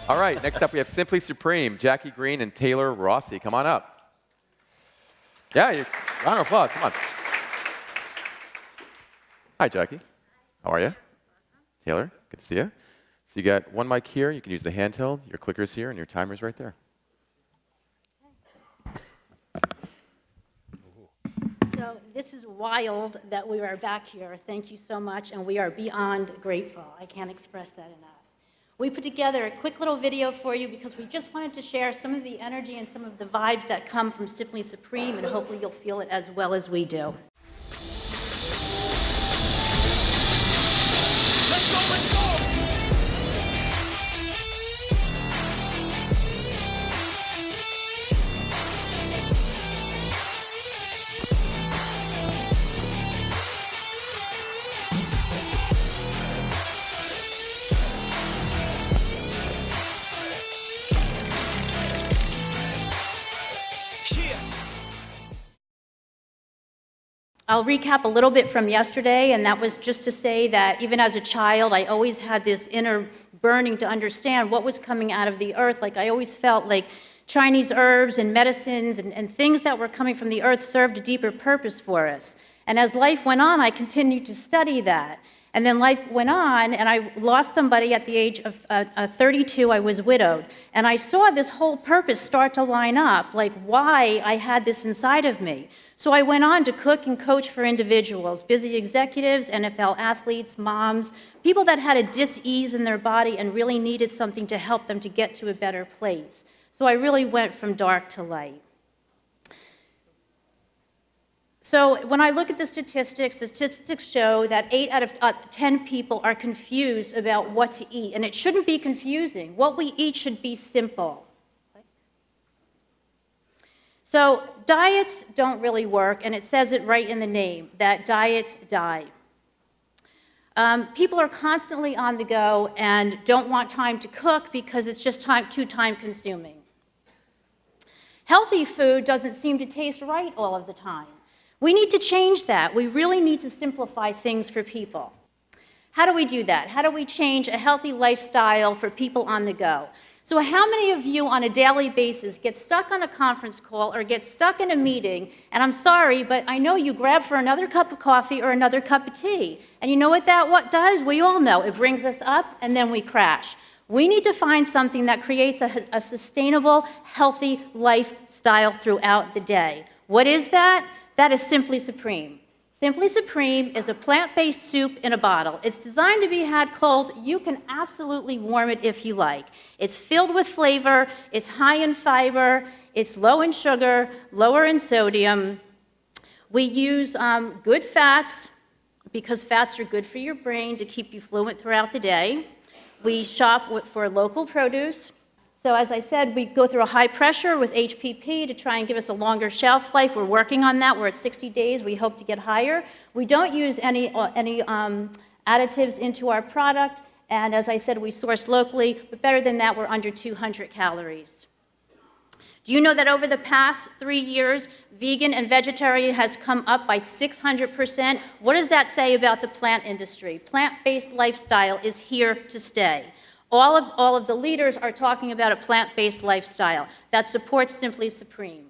All right, next up we have Simply Supreme, Jackie Green and Taylor Rossi. Come on up. Yeah, round of applause, come on. Hi, Jackie. How are you? Taylor, good to see you. So you got one mic here, you can use the handheld, your clicker's here, and your timer's right there. So this is wild that we are back here. Thank you so much, and we are beyond grateful. I can't express that enough. We put together a quick little video for you because we just wanted to share some of the energy and some of the vibes that come from Simply Supreme, and hopefully you'll feel it as well as we do. Let's go, let's go! I'll recap a little bit from yesterday, and that was just to say that even as a child, I always had this inner burning to understand what was coming out of the earth. Like I always felt like Chinese herbs and medicines and things that were coming from the earth served a deeper purpose for us. And as life went on, I continued to study that. And then life went on, and I lost somebody at the age of 32. I was widowed. And I saw this whole purpose start to line up, like why I had this inside of me. So I went on to cook and coach for individuals, busy executives, NFL athletes, moms, people that had a dis-ease in their body and really needed something to help them to get to a better place. So I really went from dark to light. So when I look at the statistics show that 8 out of 10 people are confused about what to eat, and it shouldn't be confusing. What we eat should be simple. So diets don't really work, and it says it right in the name, that diets die. People are constantly on the go and don't want time to cook because it's just too time-consuming. Healthy food doesn't seem to taste right all of the time. We need to change that. We really need to simplify things for people. How do we do that? How do we change a healthy lifestyle for people on the go? So how many of you on a daily basis get stuck on a conference call or get stuck in a meeting, and I'm sorry, but I know you grab for another cup of coffee or another cup of tea, and you know what that does? We all know. It brings us up, and then we crash. We need to find something that creates a sustainable, healthy lifestyle throughout the day. What is that? That is Simply Supreme. Simply Supreme is a plant-based soup in a bottle. It's designed to be had cold. You can absolutely warm it if you like. It's filled with flavor, it's high in fiber, it's low in sugar, lower in sodium. We use good fats because fats are good for your brain to keep you fluent throughout the day. We shop for local produce. So as I said, we go through a high pressure with HPP to try and give us a longer shelf life. We're working on that. We're at 60 days. We hope to get higher. We don't use any additives into our product. And as I said, we source locally. But better than that, we're under 200 calories. Do you know that over the past 3 years, vegan and vegetarian has come up by 600%? What does that say about the plant industry? Plant-based lifestyle is here to stay. All of the leaders are talking about a plant-based lifestyle that supports Simply Supreme.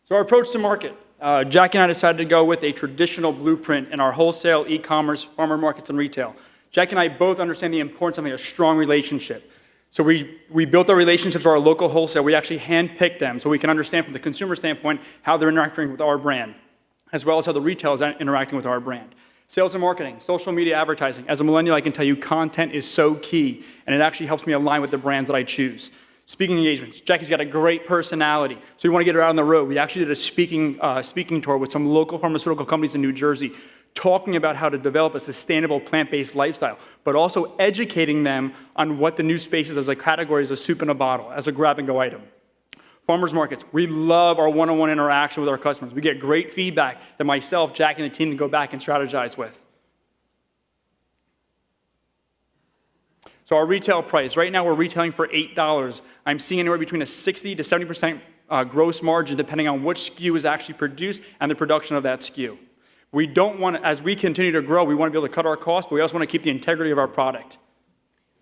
So our approach to market, Jackie and I decided to go with a traditional blueprint in our wholesale, e-commerce, farmer markets, and retail. Jackie and I both understand the importance of having a strong relationship. So we built our relationships with our local wholesale. We actually handpicked them so we can understand from the consumer standpoint how they're interacting with our brand, as well as how the retail is interacting with our brand. Sales and marketing, social media advertising. As a millennial, I can tell you content is so key, and it actually helps me align with the brands that I choose. Speaking engagements. Jackie's got a great personality, so we want to get her out on the road. We actually did a speaking tour with some local pharmaceutical companies in New Jersey, talking about how to develop a sustainable plant-based lifestyle, but also educating them on what the new spaces as a category as a soup in a bottle, as a grab-and-go item. Farmers markets, we love our one-on-one interaction with our customers. We get great feedback that myself, Jackie, and the team can go back and strategize with. So our retail price, right now we're retailing for $8. I'm seeing anywhere between a 60 to 70% gross margin depending on which SKU is actually produced and the production of that SKU. We don't want to, as we continue to grow, we want to be able to cut our costs, but we also want to keep the integrity of our product.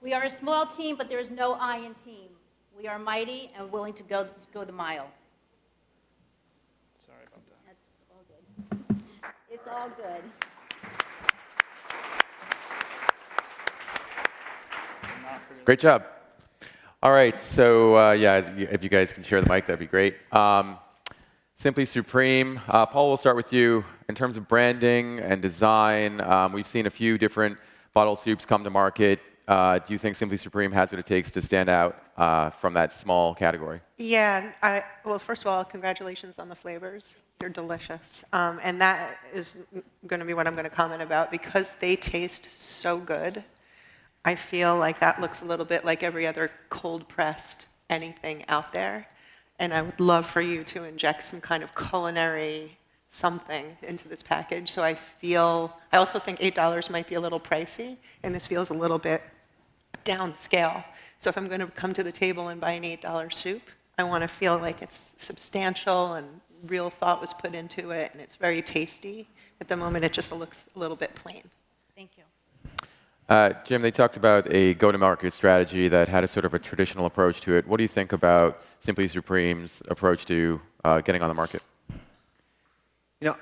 We are a small team, but there is no I in team. We are mighty and willing to go the mile. Sorry about that. That's all good. It's all good. Great job. All right, so yeah, if you guys can share the mic, that'd be great. Simply Supreme. Paul, we'll start with you. In terms of branding and design, we've seen a few different bottle soups come to market. Do you think Simply Supreme has what it takes to stand out from that small category? Yeah, well, first of all, congratulations on the flavors. They're delicious. And that is going to be what I'm going to comment about. Because they taste so good, I feel like that looks a little bit like every other cold-pressed anything out there. And I would love for you to inject some kind of culinary something into this package. So I also think $8 might be a little pricey, and this feels a little bit downscale. So if I'm going to come to the table and buy an $8 soup, I want to feel like it's substantial and real thought was put into it, and it's very tasty. At the moment, it just looks a little bit plain. Thank you. Jim, they talked about a go-to-market strategy that had a sort of a traditional approach to it. What do you think about Simply Supreme's approach to getting on the market? You know,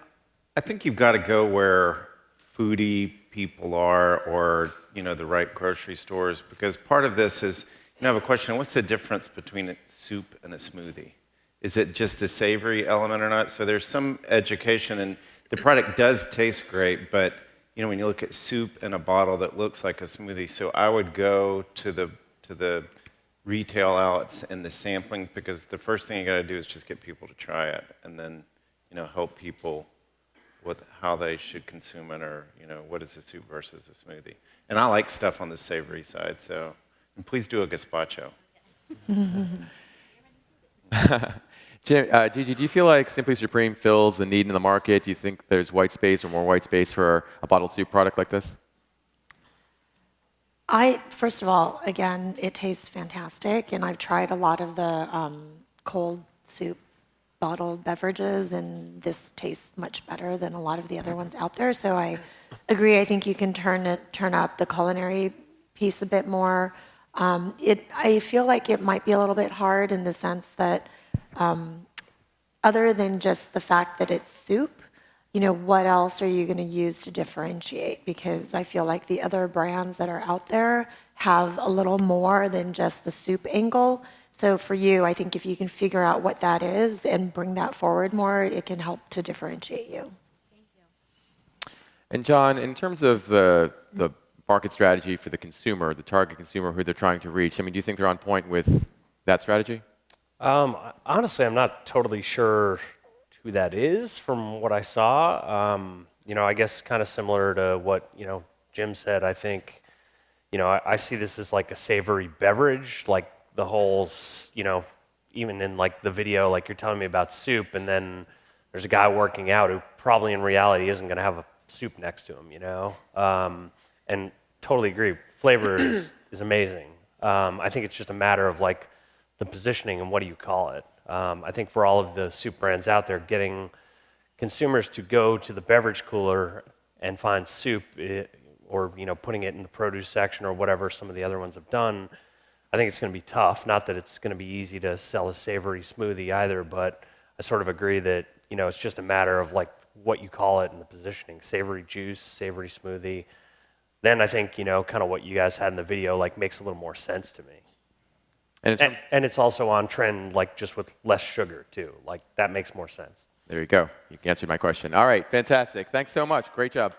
I think you've got to go where foodie people are, or the right grocery stores, because part of this is, I have a question, what's the difference between a soup and a smoothie? Is it just the savory element or not? So there's some education, and the product does taste great, but when you look at soup in a bottle that looks like a smoothie, so I would go to the retail outlets and the sampling, because the first thing you got to do is just get people to try it, and then help people with how they should consume it, or what is a soup versus a smoothie. And I like stuff on the savory side, so and please do a gazpacho. Jim, Gigi, do you feel like Simply Supreme fills the need in the market? Do you think there's white space or more white space for a bottled soup product like this? First of all, again, it tastes fantastic, and I've tried a lot of the cold soup bottled beverages, and this tastes much better than a lot of the other ones out there. So I agree. I think you can turn up the culinary piece a bit more. I feel like it might be a little bit hard in the sense that other than just the fact that it's soup, what else are you going to use to differentiate? Because I feel like the other brands that are out there have a little more than just the soup angle. So for you, I think if you can figure out what that is and bring that forward more, it can help to differentiate you. Thank you. And John, in terms of the market strategy for the consumer, the target consumer who they're trying to reach, do you think they're on point with that strategy? Honestly, I'm not totally sure who that is from what I saw. I guess kind of similar to what, Jim said. I think, I see this as like a savory beverage, like the whole, even in like the video, like you're telling me about soup, and then there's a guy working out who probably in reality isn't going to have a soup next to him, and totally agree. Flavor is amazing. I think it's just a matter of like the positioning and what do you call it. I think for all of the soup brands out there, getting consumers to go to the beverage cooler and find soup, or putting it in the produce section or whatever some of the other ones have done, I think it's going to be tough. Not that it's going to be easy to sell a savory smoothie either, but I sort of agree that it's just a matter of like what you call it and the positioning. Savory juice, savory smoothie. Then I think kind of what you guys had in the video like makes a little more sense to me. And it's also on trend, like just with less sugar too. Like that makes more sense. There you go. You answered my question. All right, fantastic. Thanks so much. Great job.